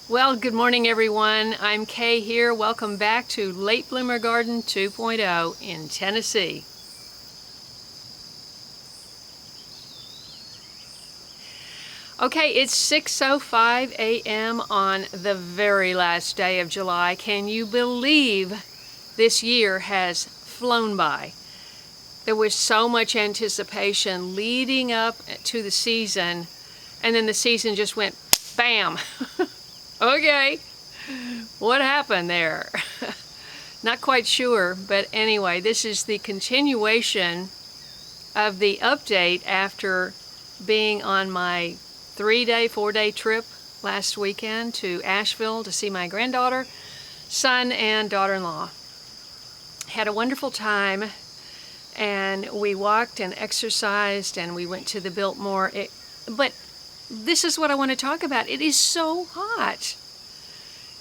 Well, good morning everyone. I'm Kaye here. Welcome back to Late Bloomer Garden 2.0 in Tennessee. Okay, it's 6:05 a.m. on the very last day of July. Can you believe this year has flown by? There was so much anticipation leading up to the season, and then the season just went bam. Okay, what happened there? Not quite sure, but anyway, this is the continuation of the update after being on my 4-day trip last weekend to Asheville to see my granddaughter, son, and daughter-in-law. Had a wonderful time, and we walked and exercised, and we went to the Biltmore. But this is what I want to talk about. It is so hot.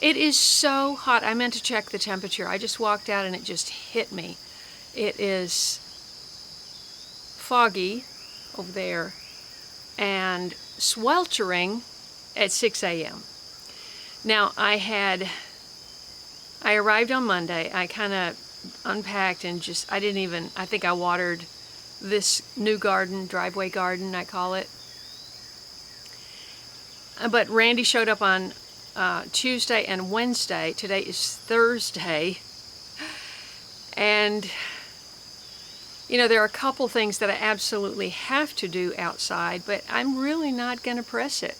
It is so hot. I meant to check the temperature. I just walked out and it just hit me. It is foggy over there and sweltering at 6 a.m. Now, I arrived on Monday. I kind of unpacked and I think I watered this new garden, driveway garden, I call it. But Randy showed up on Tuesday and Wednesday. Today is Thursday. And, you know, there are a couple things that I absolutely have to do outside, but I'm really not going to press it.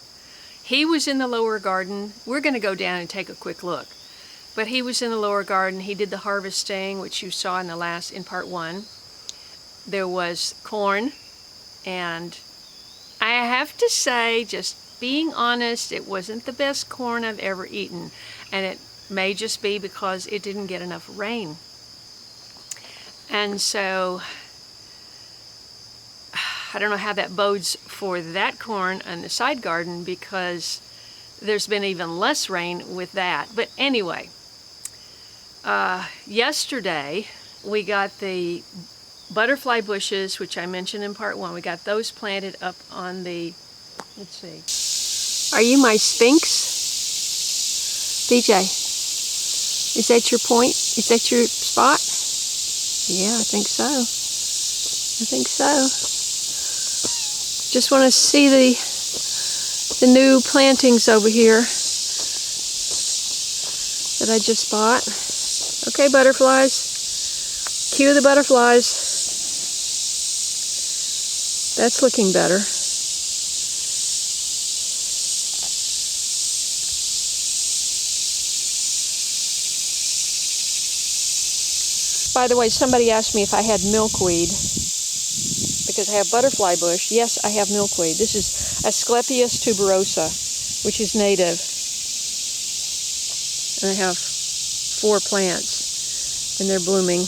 He was in the lower garden. We're going to go down and take a quick look. But he was in the lower garden. He did the harvesting, which you saw in part 1. There was corn, and I have to say, just being honest, it wasn't the best corn I've ever eaten, and it may just be because it didn't get enough rain. And so I don't know how that bodes for that corn in the side garden, because there's been even less rain with that. But anyway, yesterday we got the butterfly bushes, which I mentioned in part 1. We got those planted up on the, let's see. Are you my Sphinx? DJ, is that your point? Is that your spot? Yeah, I think so. I think so. Just want to see the new plantings over here that I just bought. Okay, butterflies. Cue the butterflies. That's looking better. By the way, somebody asked me if I had milkweed, because I have butterfly bush. Yes, I have milkweed. This is Asclepias tuberosa, which is native. And I have 4 plants, and they're blooming.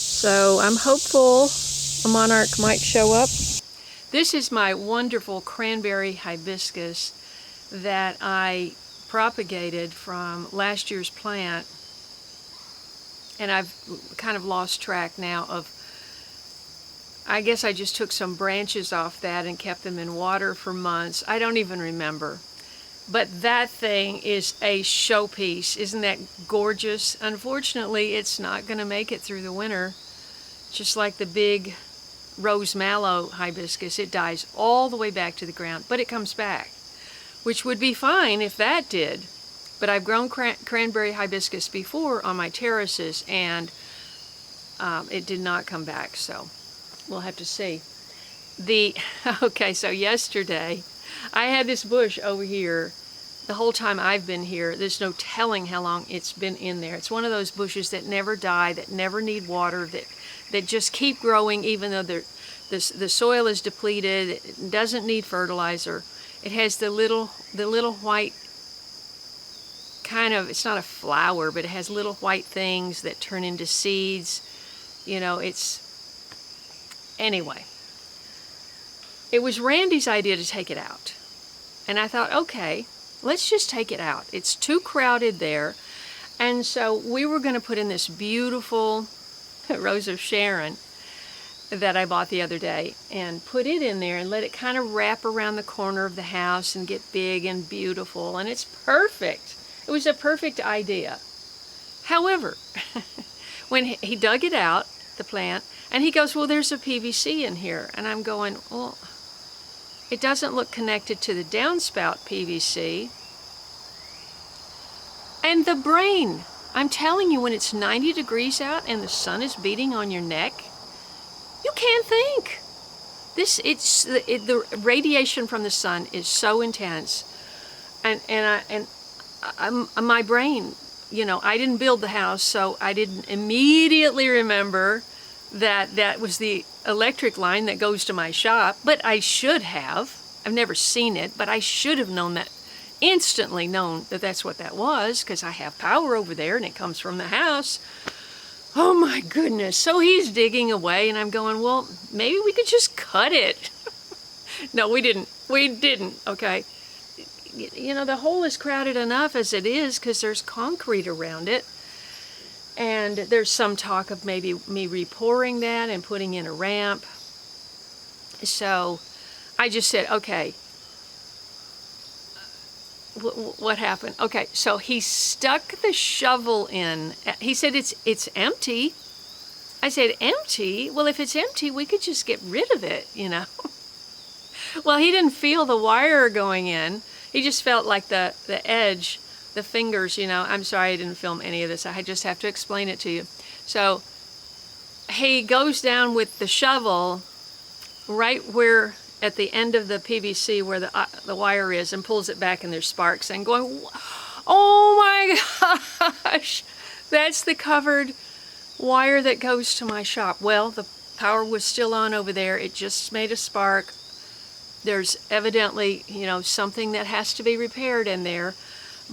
So I'm hopeful a monarch might show up. This is my wonderful cranberry hibiscus that I propagated from last year's plant. And I've kind of lost track now of, I guess I just took some branches off that and kept them in water for months. I don't even remember. But that thing is a showpiece. Isn't that gorgeous? Unfortunately, it's not going to make it through the winter. Just like the big rose mallow hibiscus, it dies all the way back to the ground, but it comes back, which would be fine if that did. But I've grown cranberry hibiscus before on my terraces, and it did not come back, so we'll have to see. Okay, so yesterday, I had this bush over here the whole time I've been here. There's no telling how long it's been in there. It's one of those bushes that never die, that never need water, that just keep growing even though the soil is depleted. It doesn't need fertilizer. It has the little white kind of, it's not a flower, but it has little white things that turn into seeds. You know, anyway. It was Randy's idea to take it out. And I thought, okay, let's just take it out. It's too crowded there. And so we were going to put in this beautiful Rose of Sharon. that I bought the other day and put it in there and let it kind of wrap around the corner of the house and get big and beautiful, and it's perfect. It was a perfect idea. However, when he dug it out, the plant, and he goes, well, there's a PVC in here. And I'm going, well, it doesn't look connected to the downspout PVC. And the brain, I'm telling you, when it's 90 degrees out and the sun is beating on your neck, you can't think. The radiation from the sun is so intense, and my brain, you know, I didn't build the house, so I didn't immediately remember that that was the electric line that goes to my shop, but I should have. I've never seen it, but I should have known that, instantly known that that's what that was, because I have power over there and it comes from the house. Oh my goodness. So he's digging away and I'm going, well, maybe we could just cut it. No, we didn't. Okay. You know, the hole is crowded enough as it is because there's concrete around it. And there's some talk of maybe me repouring that and putting in a ramp. So I just said, okay, what happened? Okay, so he stuck the shovel in. He said, it's empty. I said, empty? Well, if it's empty, we could just get rid of it, you know. Well, he didn't feel the wire going in. He just felt like the edge, the fingers, you know. I'm sorry I didn't film any of this. I just have to explain it to you. So he goes down with the shovel right where at the end of the PVC where the wire is and pulls it back and there's sparks and going, oh my gosh, that's the covered wire that goes to my shop. Well, the power was still on over there. It just made a spark. There's evidently, you know, something that has to be repaired in there,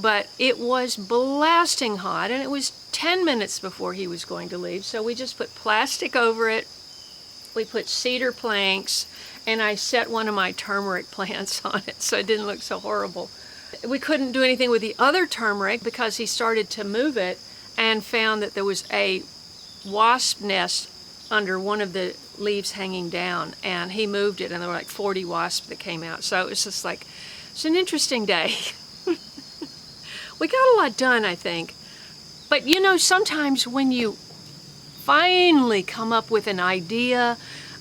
but it was blasting hot and it was 10 minutes before he was going to leave. So we just put plastic over it. We put cedar planks, and I set one of my turmeric plants on it so it didn't look so horrible. We couldn't do anything with the other turmeric because he started to move it and found that there was a wasp nest under one of the leaves hanging down, and he moved it and there were like 40 wasps that came out. So it was just like, it's an interesting day. We got a lot done, I think. But you know, sometimes when you finally come up with an idea,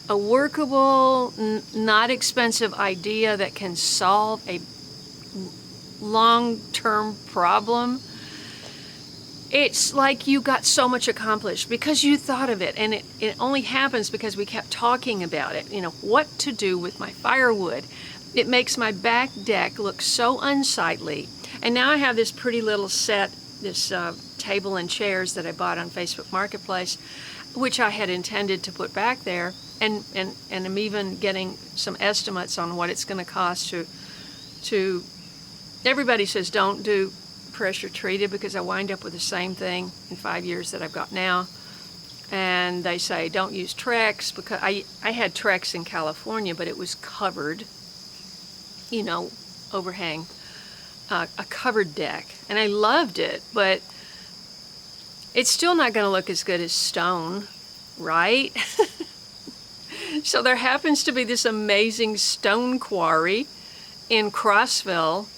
a workable, not expensive idea that can solve a long-term problem, it's like you got so much accomplished because you thought of it, and it only happens because we kept talking about it. You know, what to do with my firewood. It makes my back deck look so unsightly. And now I have this pretty little set, this table and chairs that I bought on Facebook Marketplace, which I had intended to put back there, and I'm even getting some estimates on what it's going to cost to. Everybody says don't do pressure treated because I wind up with the same thing in 5 years that I've got now, and they say don't use Trex because I had Trex in California, but it was covered, you know, overhang, a covered deck, and I loved it, but it's still not going to look as good as stone, right? So there happens to be this amazing stone quarry in Crossville,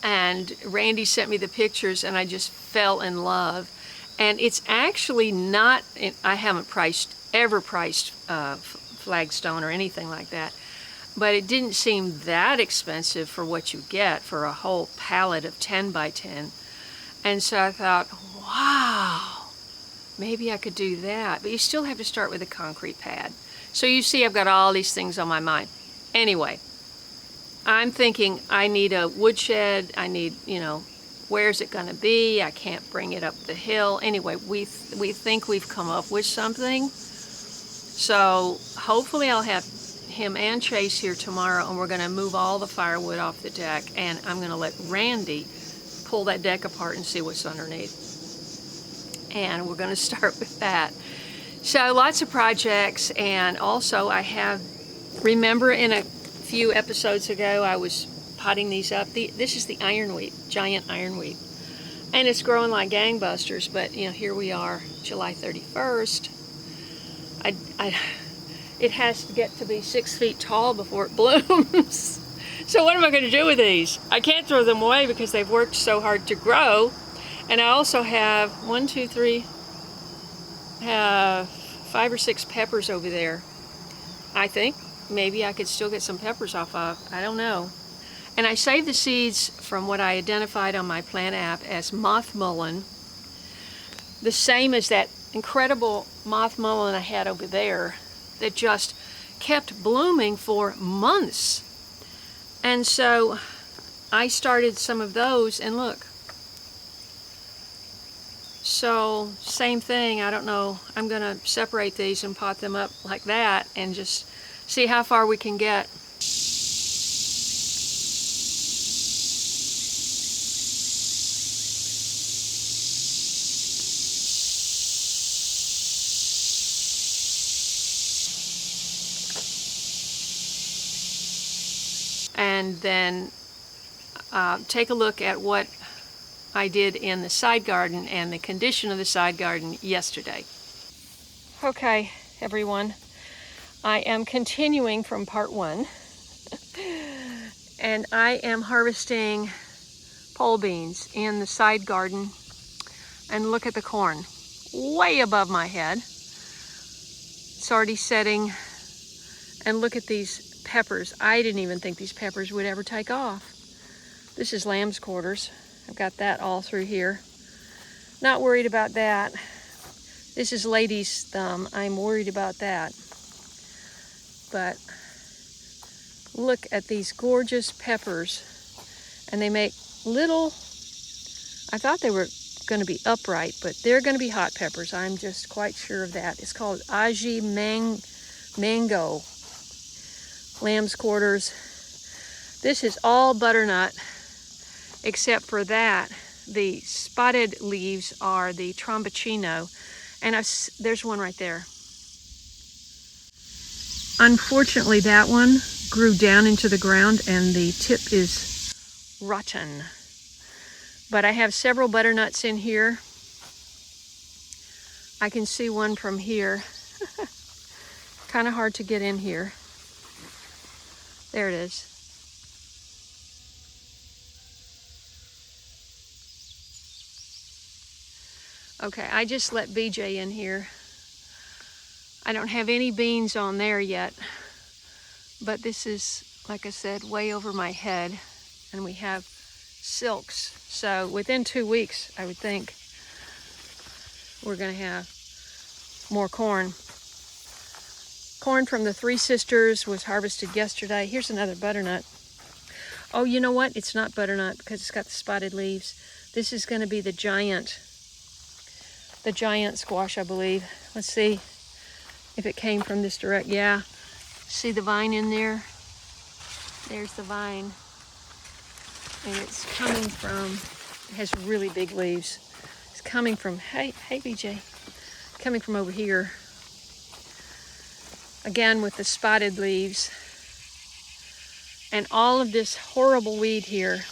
and Randy sent me the pictures and I just fell in love. And it's actually not, I haven't ever priced flagstone or anything like that, but it didn't seem that expensive for what you get for a whole pallet of 10 by 10. And so I thought, wow, maybe I could do that. But you still have to start with a concrete pad. So you see, I've got all these things on my mind. Anyway, I'm thinking I need a woodshed. I need, you know, where's it going to be? I can't bring it up the hill. Anyway, we think we've come up with something. So hopefully I'll have him and Chase here tomorrow, and we're going to move all the firewood off the deck, and I'm going to let Randy pull that deck apart and see what's underneath. And we're going to start with that. So lots of projects, and also I have, remember in a few episodes ago I was potting these up. This is the ironweed, giant ironweed, and it's growing like gangbusters, but you know, here we are, July 31st. it has to get to be 6 feet tall before it blooms. So what am I going to do with these? I can't throw them away because they've worked so hard to grow. And I also have 5 or 6 peppers over there. I think maybe I could still get some peppers off of. I don't know. And I saved the seeds from what I identified on my plant app as moth mullein. The same as that incredible moth mullein I had over there that just kept blooming for months. And so I started some of those, and look. So same thing, I don't know, I'm going to separate these and pot them up like that and just see how far we can get. And then take a look at what I did in the side garden and the condition of the side garden yesterday. Okay, everyone, I am continuing from part 1, and I am harvesting pole beans in the side garden, and look at the corn, way above my head. It's already setting, and look at these peppers. I didn't even think these peppers would ever take off. This is lamb's quarters. I've got that all through here. Not worried about that. This is lady's thumb. I'm worried about that. But look at these gorgeous peppers. And they make little, I thought they were going to be upright, but they're going to be hot peppers. I'm just quite sure of that. It's called Aji Mango. Lamb's quarters. This is all butternut, except for that. The spotted leaves are the trombacino, and there's one right there. Unfortunately, that one grew down into the ground and the tip is rotten. But I have several butternuts in here. I can see one from here. Kind of hard to get in here. There it is. Okay, I just let BJ in here. I don't have any beans on there yet, but this is, like I said, way over my head, and we have silks. So within 2 weeks, I would think, we're gonna have more corn. Corn from the Three Sisters was harvested yesterday. Here's another butternut. Oh, you know what? It's not butternut because it's got the spotted leaves. This is gonna be the giant squash, I believe. Let's see if it came from this direct. Yeah, see the vine in there? There's the vine. And it's coming from, it has really big leaves. It's coming from, hey BJ, coming from over here. Again with the spotted leaves. And all of this horrible weed here,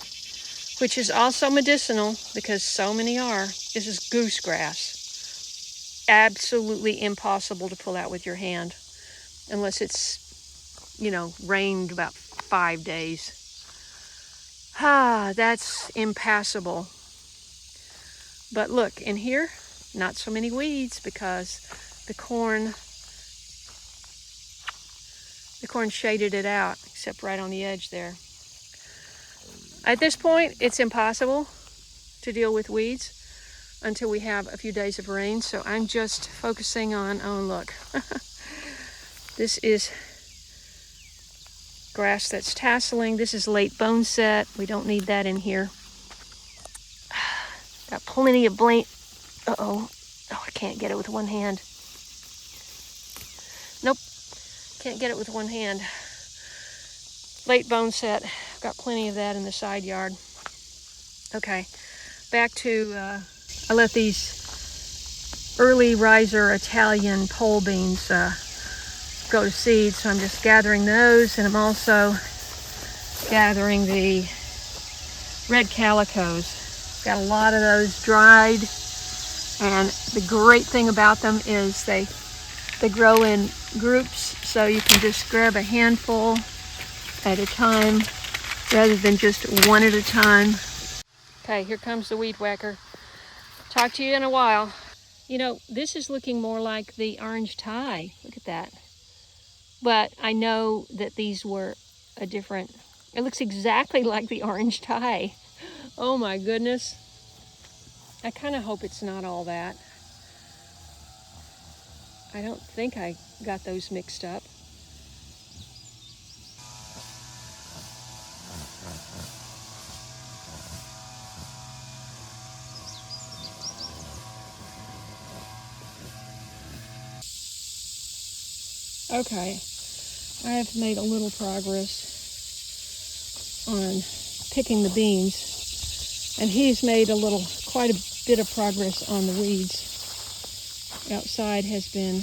which is also medicinal because so many are. This is goosegrass. Absolutely impossible to pull out with your hand unless it's, you know, rained about 5 days. That's impassable. But look, in here, not so many weeds because the corn shaded it out, except right on the edge there. At this point, it's impossible to deal with weeds until we have a few days of rain. So I'm just focusing on, oh look, this is grass that's tasseling. This is late bone set. We don't need that in here. Got plenty of oh, I can't get it with one hand. Nope, can't get it with one hand. Late bone set. Got plenty of that in the side yard. Okay, back to, I let these early riser Italian pole beans go to seed, so I'm just gathering those, and I'm also gathering the red calicos. Got a lot of those dried, and the great thing about them is they They grow in groups, so you can just grab a handful at a time rather than just one at a time. Okay, here comes the weed whacker. Talk to you in a while. You know, this is looking more like the orange tie. Look at that. But I know that these were a different, it looks exactly like the orange tie. Oh my goodness. I kind of hope it's not all that. I don't think I got those mixed up. Okay, I have made a little progress on picking the beans, and he's made quite a bit of progress on the weeds. Outside has been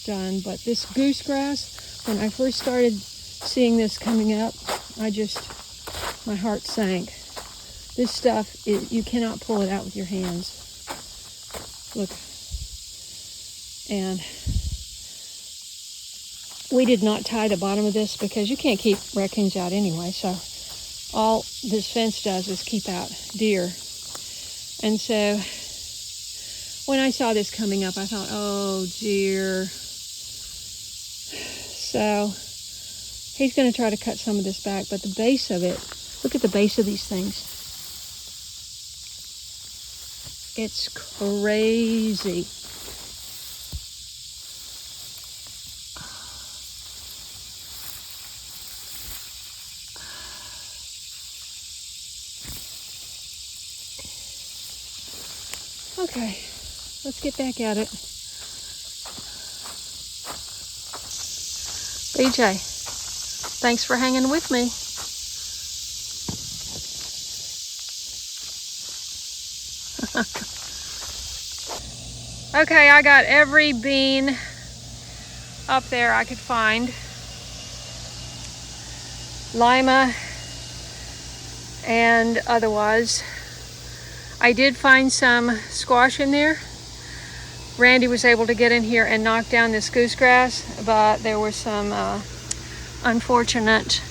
done, but this goosegrass, when I first started seeing this coming up, my heart sank. This stuff, you cannot pull it out with your hands. Look, and we did not tie the bottom of this because you can't keep raccoons out anyway, so all this fence does is keep out deer. And so when I saw this coming up, I thought, oh dear. So he's going to try to cut some of this back, but the base of it, look at the base of these things. It's crazy. Okay, let's get back at it. BJ, thanks for hanging with me. Okay, I got every bean up there I could find. Lima and otherwise. I did find some squash in there. Randy was able to get in here and knock down this goosegrass, but there were some unfortunate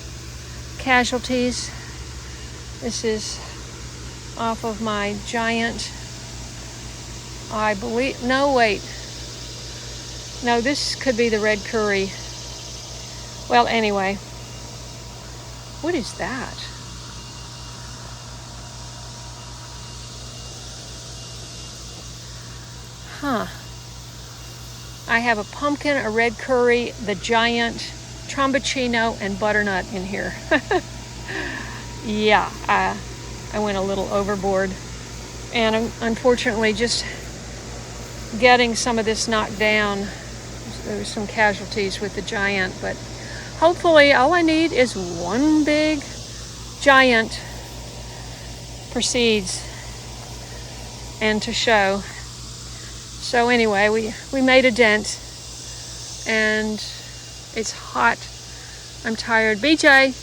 casualties. This is off of my giant, I believe, no wait. No, this could be the red curry. Well, anyway, what is that? Huh. I have a pumpkin, a red curry, the giant, tromboncino, and butternut in here. Yeah, I went a little overboard. And unfortunately, just getting some of this knocked down, there were some casualties with the giant, but hopefully all I need is one big giant for seeds and to show. So anyway, we made a dent, and it's hot. I'm tired. BJ,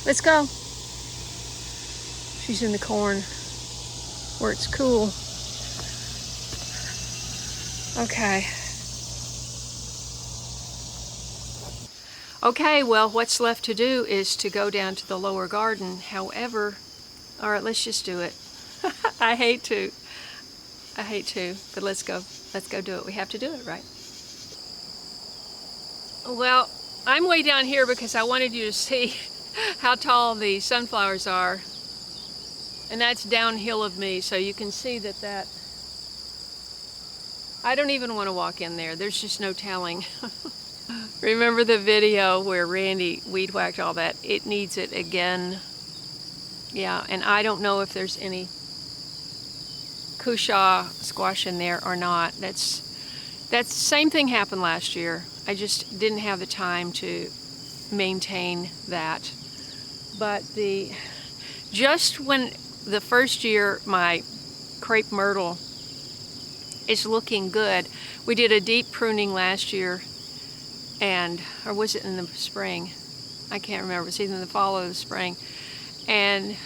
let's go. She's in the corn where it's cool. Okay. Okay, well, what's left to do is to go down to the lower garden. However, all right, let's just do it. I hate to, but let's go do it. We have to do it, right? Well, I'm way down here because I wanted you to see how tall the sunflowers are. And that's downhill of me, so you can see that I don't even want to walk in there. There's just no telling. Remember the video where Randy weed whacked all that? It needs it again. Yeah, and I don't know if there's any cushaw squash in there or not. That's the same thing happened last year. I just didn't have the time to maintain that. But just when the first year my Crepe Myrtle is looking good, we did a deep pruning last year, or was it in the spring? I can't remember. It was either in the fall or the spring. And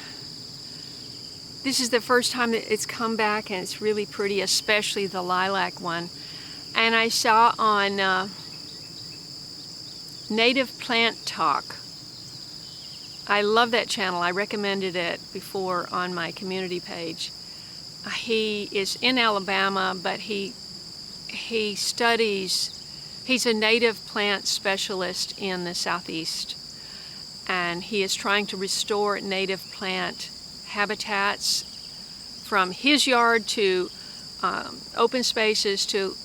this is the first time that it's come back, and it's really pretty, especially the lilac one. And I saw on Native Plant Talk. I love that channel. I recommended it before on my community page. He is in Alabama, but he studies, he's a native plant specialist in the Southeast, and he is trying to restore native plant habitats from his yard to open spaces to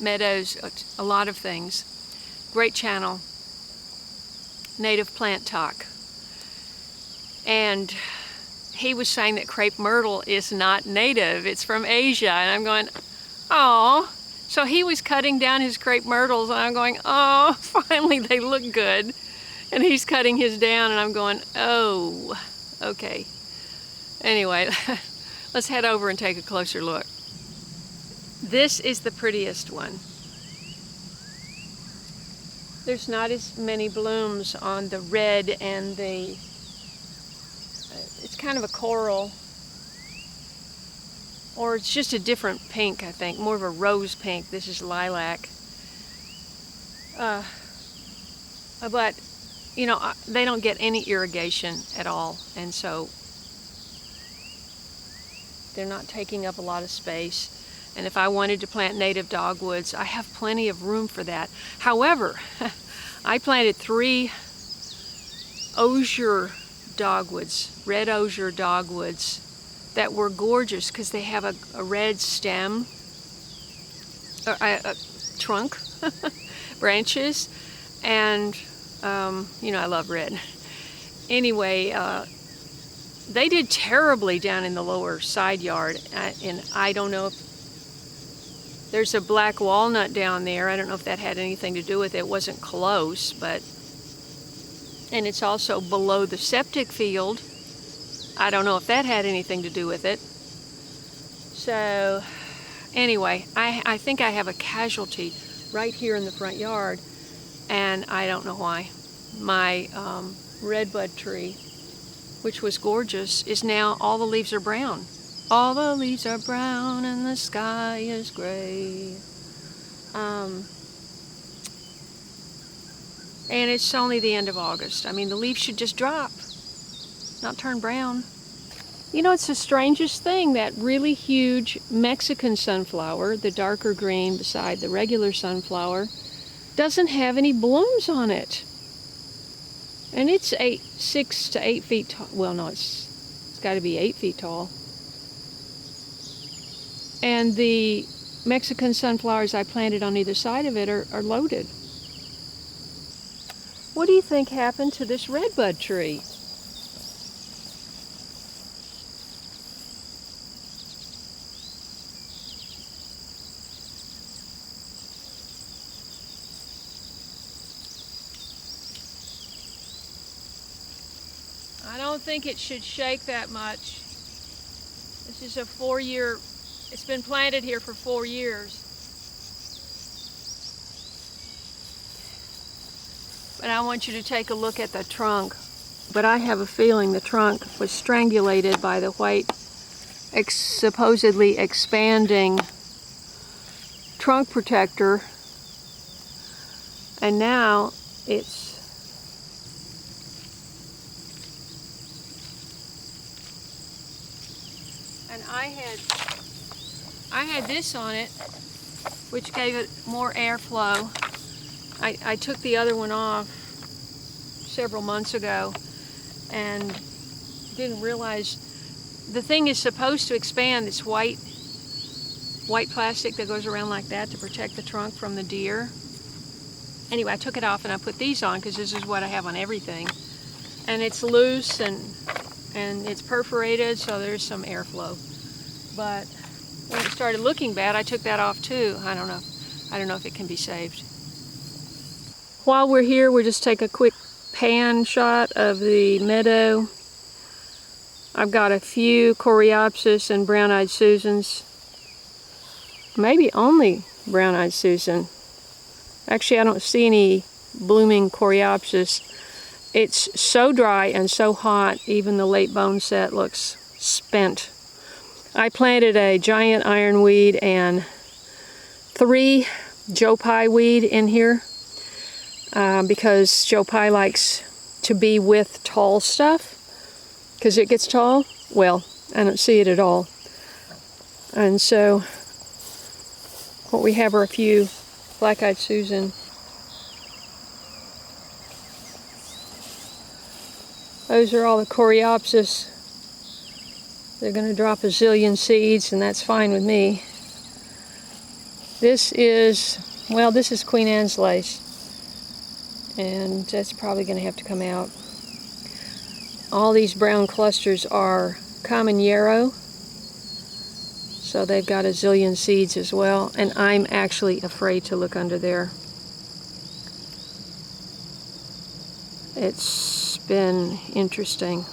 meadows, a lot of things. Great channel, Native Plant Talk. And he was saying that crepe myrtle is not native, it's from Asia. And I'm going, oh. So he was cutting down his crepe myrtles, and I'm going, oh, finally they look good. And he's cutting his down, and I'm going, oh, okay. Anyway, let's head over and take a closer look. This is the prettiest one. There's not as many blooms on the red and the, it's kind of a coral, or it's just a different pink, I think, more of a rose pink. This is lilac. But, you know, they don't get any irrigation at all, and so they're not taking up a lot of space. And if I wanted to plant native dogwoods, I have plenty of room for that. However, I planted 3 osier dogwoods, red osier dogwoods, that were gorgeous because they have a red stem, a trunk, branches, and you know, I love red. Anyway, they did terribly down in the lower side yard, and I don't know if there's a black walnut down there. I don't know if that had anything to do with it. It wasn't close, but, and it's also below the septic field. I don't know if that had anything to do with it. So anyway, I think I have a casualty right here in the front yard, and I don't know why. My redbud tree, which was gorgeous, is now, all the leaves are brown. All the leaves are brown and the sky is gray. And it's only the end of August. I mean, the leaves should just drop, not turn brown. You know, it's the strangest thing, that really huge Mexican sunflower, the darker green beside the regular sunflower, doesn't have any blooms on it. And it's 6 to 8 feet tall. Well, no, it's got to be 8 feet tall. And the Mexican sunflowers I planted on either side of it are loaded. What do you think happened to this redbud tree? I don't think it should shake that much. This is a 4-year, it's been planted here for 4 years. But I want you to take a look at the trunk. But I have a feeling the trunk was strangulated by the white, supposedly expanding trunk protector. And now it's I had this on it, which gave it more airflow. I took the other one off several months ago and didn't realize the thing is supposed to expand. This white plastic that goes around like that to protect the trunk from the deer. Anyway, I took it off and I put these on because this is what I have on everything. And it's loose and it's perforated, so there's some airflow. But when it started looking bad, I took that off too. I don't know if it can be saved. While we're here, we'll just take a quick pan shot of the meadow. I've got a few Coreopsis and brown-eyed Susans. Maybe only brown-eyed Susan. Actually, I don't see any blooming Coreopsis. It's so dry and so hot, even the late bone set looks spent. I planted a giant ironweed and 3 Joe Pye weed in here because Joe Pye likes to be with tall stuff because it gets tall. Well, I don't see it at all. And so what we have are a few Black-Eyed Susan. Those are all the Coreopsis. They're going to drop a zillion seeds, and that's fine with me. This is, well, this is Queen Anne's lace, and that's probably going to have to come out. All these brown clusters are common yarrow, so they've got a zillion seeds as well, and I'm actually afraid to look under there. It's been interesting.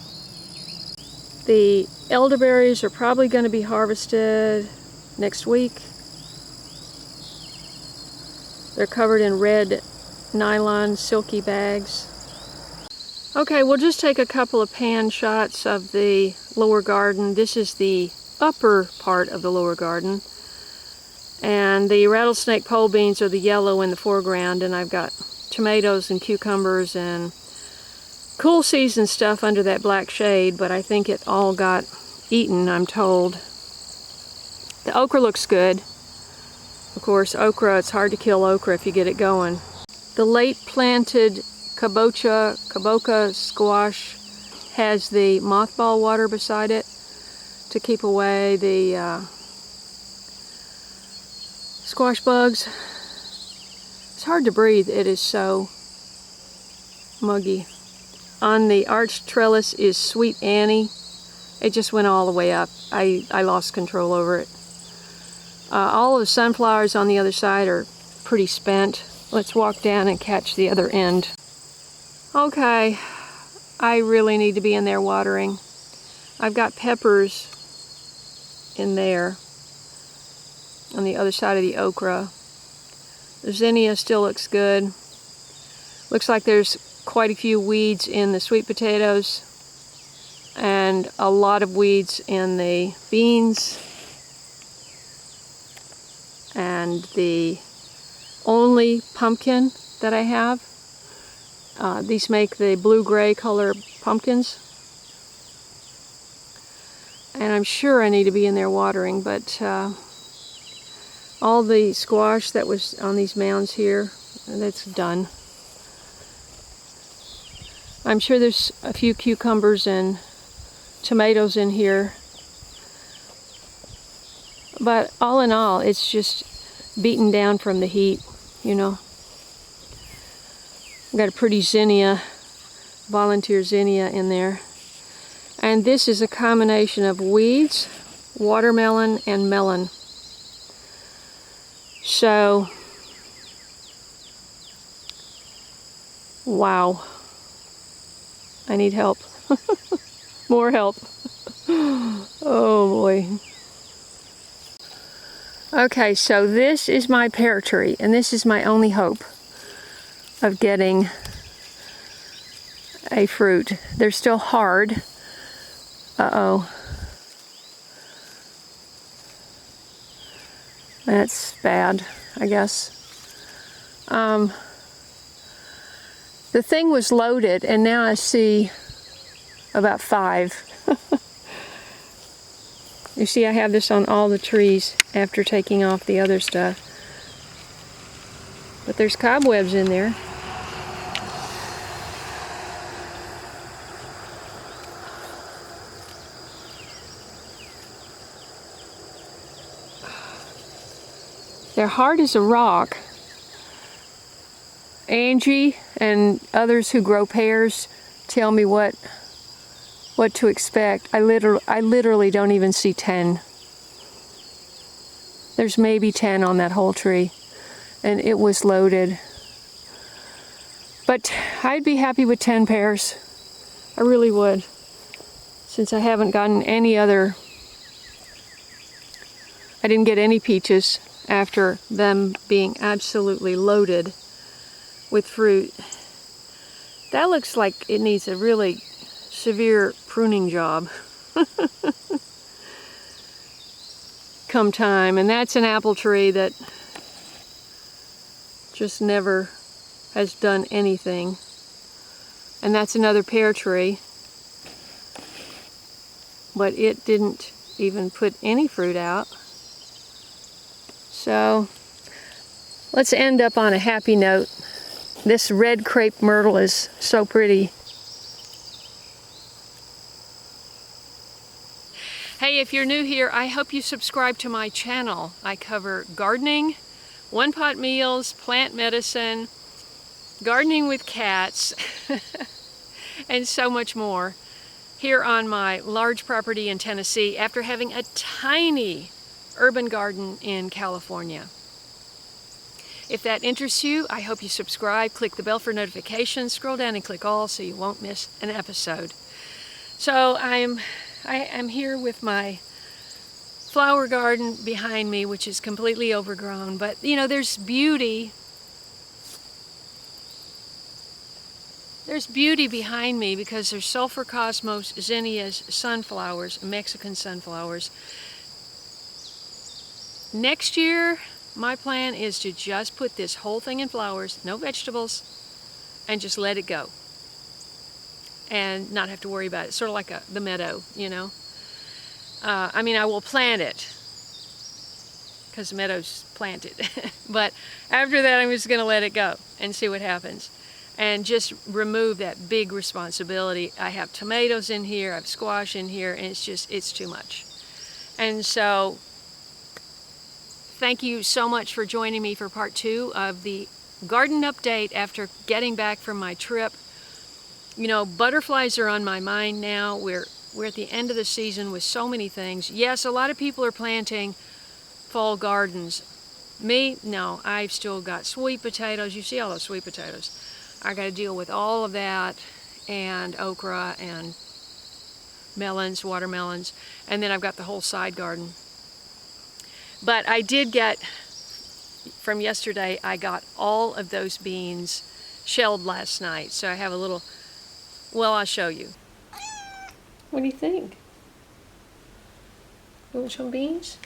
The elderberries are probably going to be harvested next week. They're covered in red nylon silky bags. Okay, we'll just take a couple of pan shots of the lower garden. This is the upper part of the lower garden. And the rattlesnake pole beans are the yellow in the foreground, and I've got tomatoes and cucumbers and cool season stuff under that black shade, but I think it all got eaten, I'm told. The okra looks good. Of course, okra, it's hard to kill okra if you get it going. The late planted kabocha squash has the mothball water beside it to keep away the squash bugs. It's hard to breathe, it is so muggy. On the arched trellis is Sweet Annie. It just went all the way up. I lost control over it. All of the sunflowers on the other side are pretty spent. Let's walk down and catch the other end. Okay, I really need to be in there watering. I've got peppers in there on the other side of the okra. The zinnia still looks good. Looks like there's quite a few weeds in the sweet potatoes and a lot of weeds in the beans, and the only pumpkin that I have, these make the blue-gray color pumpkins, and I'm sure I need to be in there watering, but all the squash that was on these mounds here, that's done. I'm sure there's a few cucumbers and tomatoes in here. But all in all, it's just beaten down from the heat, you know. I've got a pretty zinnia, volunteer zinnia in there. And this is a combination of weeds, watermelon, and melon. So, wow. I need help. More help. Oh boy. Okay, so this is my pear tree, and this is my only hope of getting a fruit. They're still hard. Uh-oh. That's bad, I guess. The thing was loaded, and now I see about 5. You see, I have this on all the trees after taking off the other stuff. But there's cobwebs in there. They're hard as a rock. Angie and others who grow pears tell me what to expect. I literally don't even see 10. There's maybe 10 on that whole tree, and it was loaded. But I'd be happy with 10 pears. I really would, since I haven't gotten any other. I didn't get any peaches after them being absolutely loaded with fruit. That looks like it needs a really severe pruning job come time. And that's an apple tree that just never has done anything. And that's another pear tree. But it didn't even put any fruit out. So let's end up on a happy note. This red crepe myrtle is so pretty. Hey, if you're new here, I hope you subscribe to my channel. I cover gardening, one-pot meals, plant medicine, gardening with cats, and so much more here on my large property in Tennessee after having a tiny urban garden in California. If that interests you, I hope you subscribe, click the bell for notifications, scroll down and click all so you won't miss an episode. So I am here with my flower garden behind me, which is completely overgrown, but you know, there's beauty. There's beauty behind me because there's sulfur cosmos, zinnias, sunflowers, Mexican sunflowers. Next year, my plan is to just put this whole thing in flowers, no vegetables, and just let it go. And not have to worry about it. Sort of like the meadow, you know. I mean, I will plant it because the meadow's planted. But after that, I'm just going to let it go and see what happens. And just remove that big responsibility. I have tomatoes in here, I have squash in here, and it's too much. And so, thank you so much for joining me for part 2 of the garden update after getting back from my trip. You know, butterflies are on my mind now. We're at the end of the season with so many things. Yes, a lot of people are planting fall gardens. Me, no, I've still got sweet potatoes. You see all those sweet potatoes. I got to deal with all of that, and okra and melons, watermelons, and then I've got the whole side garden. But I did get, from yesterday, I got all of those beans shelled last night. So I have a little, well, I'll show you. What do you think? You want some beans?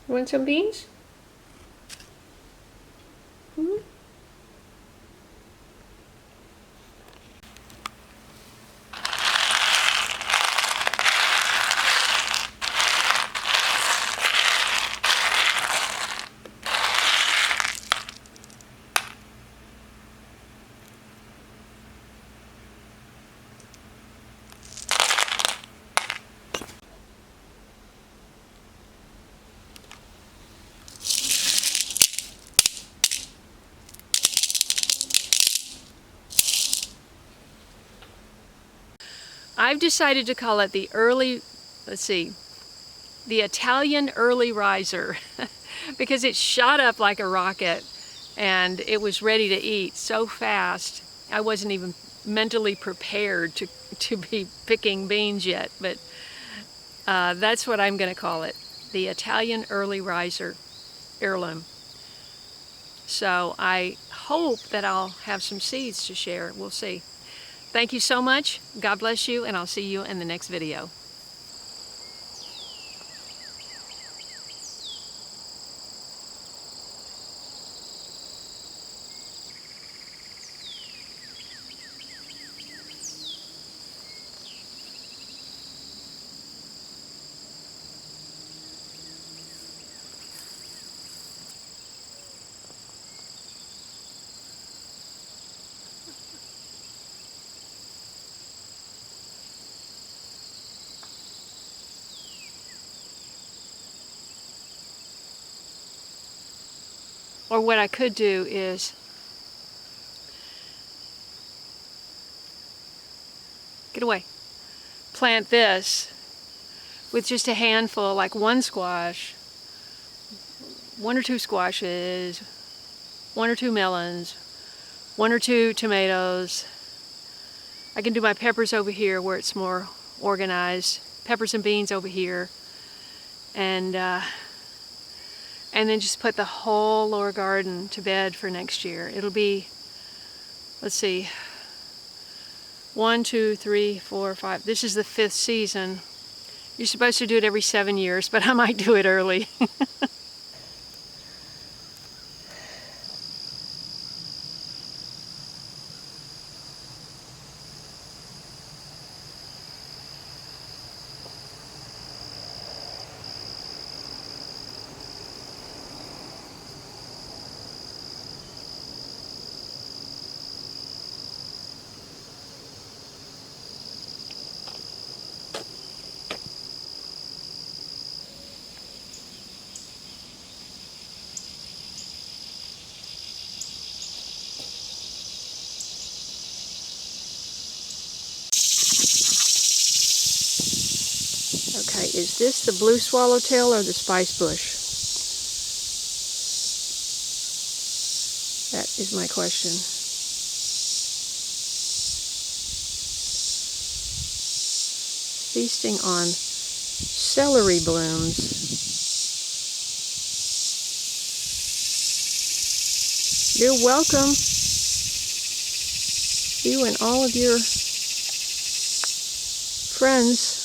You want some beans? I've decided to call it the the Italian early riser because it shot up like a rocket and it was ready to eat so fast. I wasn't even mentally prepared to be picking beans yet, but that's what I'm going to call it, the Italian early riser heirloom. So I hope that I'll have some seeds to share. We'll see. Thank you so much. God bless you, and I'll see you in the next video. Or what I could do is get away. Plant this with just a handful, like one squash, 1 or 2 squashes, 1 or 2 melons, 1 or 2 tomatoes. I can do my peppers over here where it's more organized. Peppers and beans over here. And and then just put the whole lower garden to bed for next year. It'll be, let's see, 1, 2, 3, 4, 5. This is the 5th season. You're supposed to do it every 7 years, but I might do it early. Okay, is this the blue swallowtail or the spice bush? That is my question. Feasting on celery blooms. You're welcome. You and all of your friends.